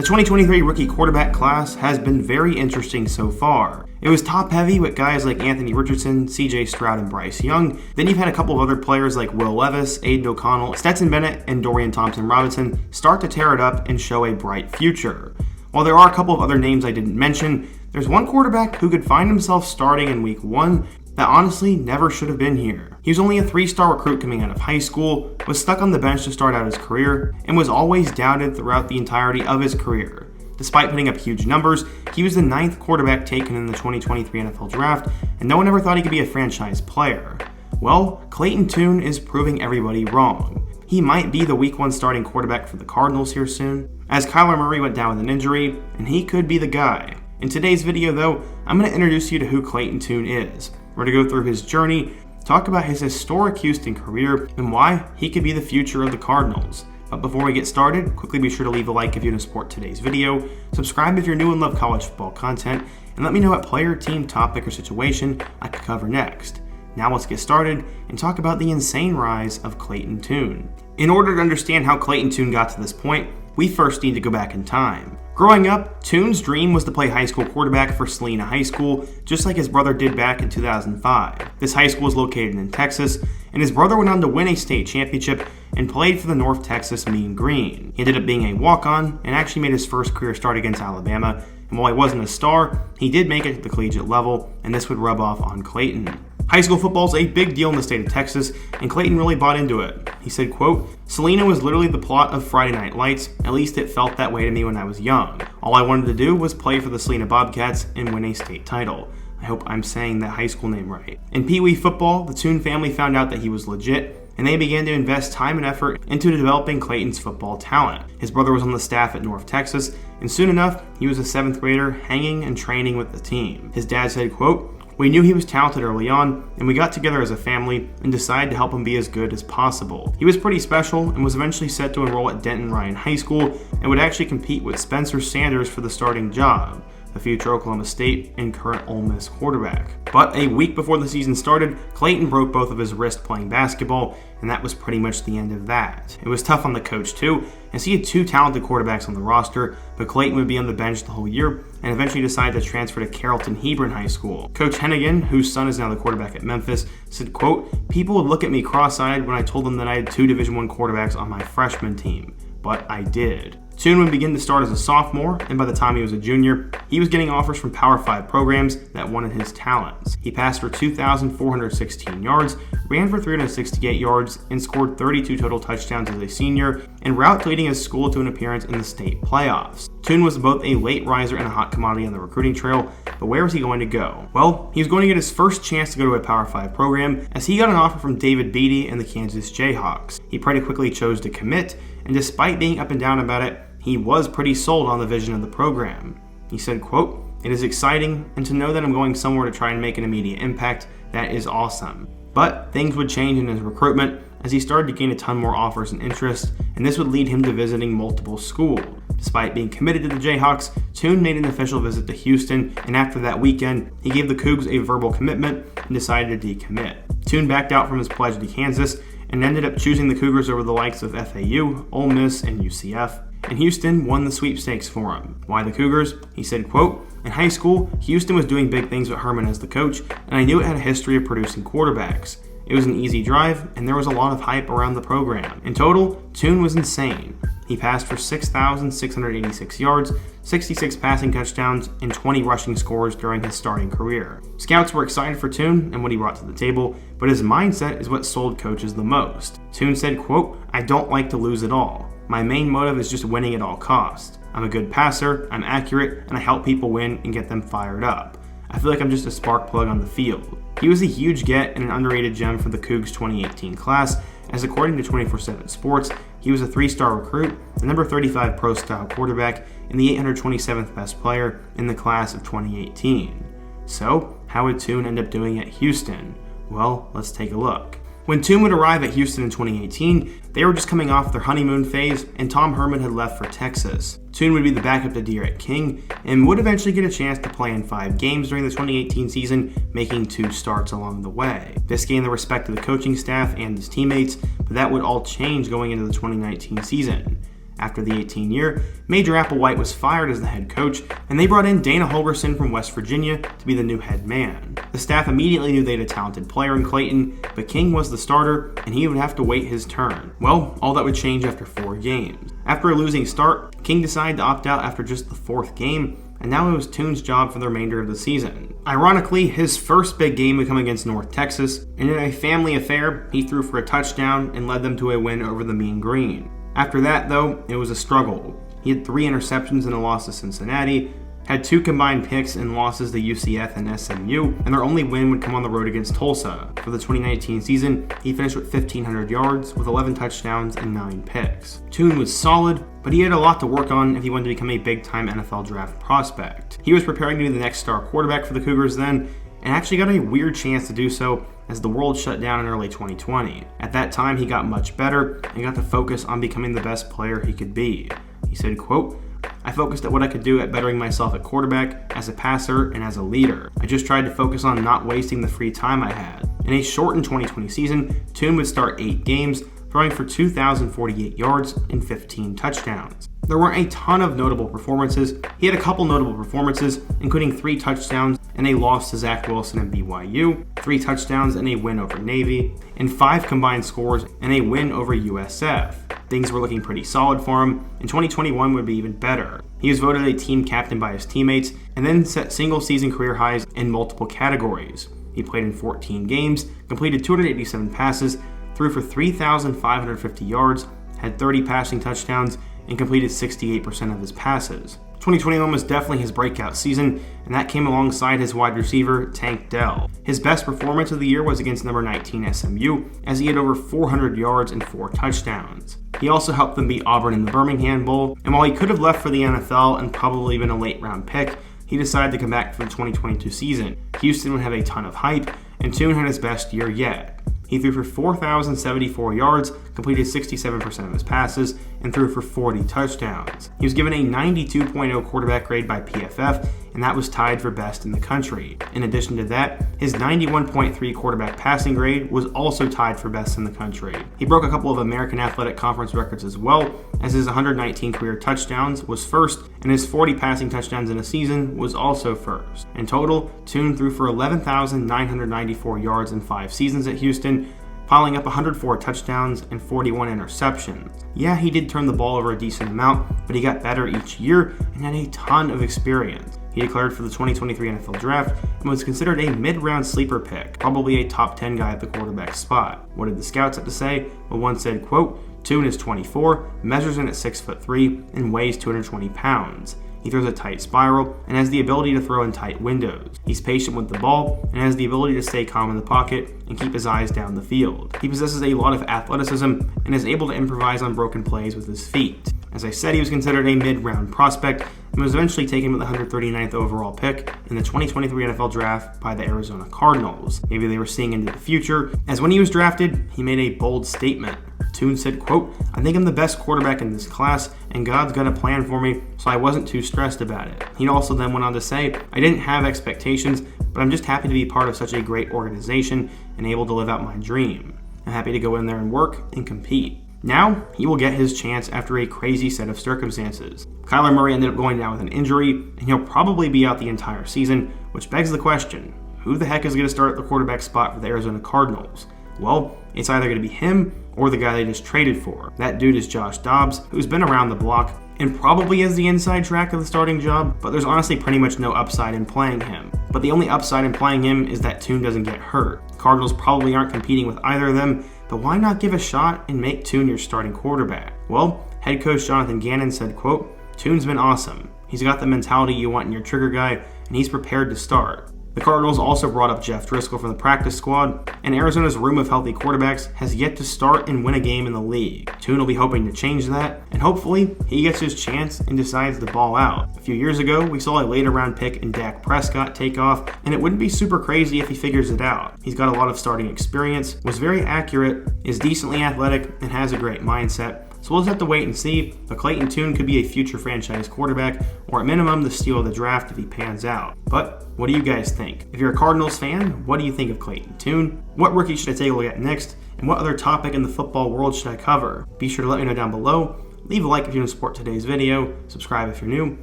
The 2023 rookie quarterback class has been very interesting so far. It was top-heavy with guys like Anthony Richardson, CJ Stroud, and Bryce Young. Then you've had a couple of other players like Will Levis, Aiden O'Connell, Stetson Bennett, and Dorian Thompson-Robinson start to tear it up and show a bright future. While there are a couple of other names I didn't mention, there's one quarterback who could find himself starting in week 1 that honestly never should have been here. He was only a 3-star recruit coming out of high school, was stuck on the bench to start out his career, and was always doubted throughout the entirety of his career. Despite putting up huge numbers, he was the 9th quarterback taken in the 2023 NFL Draft, and no one ever thought he could be a franchise player. Well, Clayton Tune is proving everybody wrong. He might be the week 1 starting quarterback for the Cardinals here soon, as Kyler Murray went down with an injury, and he could be the guy. In today's video though, I'm going to introduce you to who Clayton Tune is. We're going to go through his journey, talk about his historic Houston career, and why he could be the future of the Cardinals. But before we get started, quickly be sure to leave a like if you want to support today's video, subscribe if you're new and love college football content, and let me know what player, team, topic, or situation I could cover next. Now let's get started and talk about the insane rise of Clayton Tune. In order to understand how Clayton Tune got to this point, we first need to go back in time. Growing up, Tune's dream was to play high school quarterback for Salina High School, just like his brother did back in 2005. This high school is located in Texas, and his brother went on to win a state championship and played for the North Texas Mean Green. He ended up being a walk-on and actually made his first career start against Alabama, and while he wasn't a star, he did make it to the collegiate level, and this would rub off on Clayton. High school football is a big deal in the state of Texas, and Clayton really bought into it. He said, quote, "Salina was literally the plot of Friday Night Lights, at least it felt that way to me when I was young. All I wanted to do was play for the Salina Bobcats and win a state title." I hope I'm saying that high school name right. In Pee Wee football, the Tune family found out that he was legit, and they began to invest time and effort into developing Clayton's football talent. His brother was on the staff at North Texas, and soon enough, he was a 7th grader hanging and training with the team. His dad said, quote, "We knew he was talented early on, and we got together as a family and decided to help him be as good as possible. He was pretty special and was eventually set to enroll at Denton Ryan High School and would actually compete with Spencer Sanders for the starting job, the future Oklahoma State and current Ole Miss quarterback. But a week before the season started, Clayton broke both of his wrists playing basketball, and that was pretty much the end of that. It was tough on the coach too, as he had 2 talented quarterbacks on the roster, but Clayton would be on the bench the whole year and eventually decided to transfer to Carrollton Hebron High School. Coach Hennigan, whose son is now the quarterback at Memphis, said, quote, "People would look at me cross-eyed when I told them that I had 2 Division I quarterbacks on my freshman team, but I did." Tune would begin to start as a sophomore, and by the time he was a junior, he was getting offers from Power 5 programs that wanted his talents. He passed for 2,416 yards, ran for 368 yards, and scored 32 total touchdowns as a senior, en route to leading his school to an appearance in the state playoffs. Tune was both a late riser and a hot commodity on the recruiting trail, but where was he going to go? Well, he was going to get his first chance to go to a Power 5 program, as he got an offer from David Beatty and the Kansas Jayhawks. He pretty quickly chose to commit, and despite being up and down about it, he was pretty sold on the vision of the program. He said, quote, "It is exciting, and to know that I'm going somewhere to try and make an immediate impact, that is awesome." But things would change in his recruitment as he started to gain a ton more offers and interest, and this would lead him to visiting multiple schools. Despite being committed to the Jayhawks, Tune made an official visit to Houston, and after that weekend, he gave the Cougs a verbal commitment and decided to decommit. Tune backed out from his pledge to Kansas and ended up choosing the Cougars over the likes of FAU, Ole Miss, and UCF. And Houston won the sweepstakes for him. Why the Cougars? He said, quote, "In high school, Houston was doing big things with Herman as the coach, and I knew it had a history of producing quarterbacks. It was an easy drive, and there was a lot of hype around the program. In total, Tune was insane. He passed for 6,686 yards, 66 passing touchdowns, and 20 rushing scores during his starting career. Scouts were excited for Tune and what he brought to the table, but his mindset is what sold coaches the most. Tune said, quote, "I don't like to lose at all. My main motive is just winning at all costs. I'm a good passer, I'm accurate, and I help people win and get them fired up. I feel like I'm just a spark plug on the field." He was a huge get and an underrated gem for the Cougs 2018 class, as according to 24/7 Sports, he was a 3-star recruit, the number 35 pro-style quarterback, and the 827th best player in the class of 2018. So, how would Tune end up doing at Houston? Well, let's take a look. When Tune would arrive at Houston in 2018, they were just coming off their honeymoon phase, and Tom Herman had left for Texas. Tune would be the backup to De'Aaron King, and would eventually get a chance to play in 5 games during the 2018 season, making 2 starts along the way. This gained the respect of the coaching staff and his teammates, but that would all change going into the 2019 season. After the 18-year, Major Applewhite was fired as the head coach, and they brought in Dana Holgorsen from West Virginia to be the new head man. The staff immediately knew they had a talented player in Clayton, but King was the starter, and he would have to wait his turn. Well, all that would change after 4 games. After a losing start, King decided to opt out after just the 4th game, and now it was Tune's job for the remainder of the season. Ironically, his first big game would come against North Texas, and in a family affair, he threw for a touchdown and led them to a win over the Mean Green. After that, though, it was a struggle. He had 3 interceptions in a loss to Cincinnati, had 2 combined picks in losses to UCF and SMU, and their only win would come on the road against Tulsa. For the 2019 season, he finished with 1,500 yards with 11 touchdowns and 9 picks. Tune was solid, but he had a lot to work on if he wanted to become a big-time NFL draft prospect. He was preparing to be the next star quarterback for the Cougars then, and actually got a weird chance to do so as the world shut down in early 2020. At that time, he got much better and got to focus on becoming the best player he could be. He said, quote, "I focused at what I could do at bettering myself at quarterback, as a passer, and as a leader. I just tried to focus on not wasting the free time I had." In a shortened 2020 season, Tune would start 8 games, throwing for 2,048 yards and 15 touchdowns. There weren't a ton of notable performances. He had a couple notable performances, including 3 touchdowns and a loss to Zach Wilson and BYU, 3 touchdowns and a win over Navy, and 5 combined scores and a win over USF. Things were looking pretty solid for him, and 2021 would be even better. He was voted a team captain by his teammates, and then set single-season career highs in multiple categories. He played in 14 games, completed 287 passes, threw for 3,550 yards, had 30 passing touchdowns, and completed 68% of his passes. 2021 was definitely his breakout season, and that came alongside his wide receiver, Tank Dell. His best performance of the year was against number 19 SMU, as he had over 400 yards and 4 touchdowns. He also helped them beat Auburn in the Birmingham Bowl, and while he could have left for the NFL and probably been a late-round pick, he decided to come back for the 2022 season. Houston would have a ton of hype, and Tune had his best year yet. He threw for 4,074 yards, completed 67% of his passes, and threw for 40 touchdowns. He was given a 92.0 quarterback grade by PFF, and that was tied for best in the country. In addition to that, his 91.3 quarterback passing grade was also tied for best in the country. He broke a couple of American Athletic Conference records as well, as his 119 career touchdowns was first, and his 40 passing touchdowns in a season was also first. In total, Tune threw for 11,994 yards in 5 seasons at Houston, piling up 104 touchdowns and 41 interceptions. Yeah, he did turn the ball over a decent amount, but he got better each year and had a ton of experience. He declared for the 2023 NFL Draft and was considered a mid-round sleeper pick, probably a top 10 guy at the quarterback spot. What did the scouts have to say? Well, one said, quote, "Tune is 24, measures in at 6'3", and weighs 220 pounds. He throws a tight spiral and has the ability to throw in tight windows. He's patient with the ball and has the ability to stay calm in the pocket and keep his eyes down the field. He possesses a lot of athleticism and is able to improvise on broken plays with his feet." As I said, he was considered a mid-round prospect and was eventually taken with the 139th overall pick in the 2023 NFL Draft by the Arizona Cardinals. Maybe they were seeing into the future, as when he was drafted, he made a bold statement. Tune said, quote, "I think I'm the best quarterback in this class, and God's got a plan for me, so I wasn't too stressed about it." He also then went on to say, "I didn't have expectations, but I'm just happy to be part of such a great organization and able to live out my dream. I'm happy to go in there and work and compete." Now, he will get his chance after a crazy set of circumstances. Kyler Murray ended up going down with an injury, and he'll probably be out the entire season, which begs the question, who the heck is going to start at the quarterback spot for the Arizona Cardinals? Well, it's either going to be him or the guy they just traded for. That dude is Josh Dobbs, who's been around the block and probably has the inside track of the starting job, but there's honestly pretty much no upside in playing him. But the only upside in playing him is that Tune doesn't get hurt. Cardinals probably aren't competing with either of them, but why not give a shot and make Tune your starting quarterback? Well, head coach Jonathan Gannon said, quote, "Tune's been awesome. He's got the mentality you want in your trigger guy, and he's prepared to start." The Cardinals also brought up Jeff Driscoll from the practice squad, and Arizona's room of healthy quarterbacks has yet to start and win a game in the league. Tune will be hoping to change that, and hopefully he gets his chance and decides to ball out. A few years ago, we saw a later round pick in Dak Prescott take off, and it wouldn't be super crazy if he figures it out. He's got a lot of starting experience, was very accurate, is decently athletic, and has a great mindset. So we'll just have to wait and see, but Clayton Tune could be a future franchise quarterback, or at minimum the steal of the draft if he pans out. But what do you guys think? If you're a Cardinals fan, what do you think of Clayton Tune? What rookie should I take a look at next? And what other topic in the football world should I cover? Be sure to let me know down below. Leave a like if you want to support today's video, subscribe if you're new,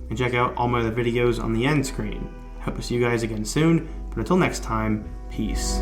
and check out all my other videos on the end screen. I hope to see you guys again soon, but until next time, peace.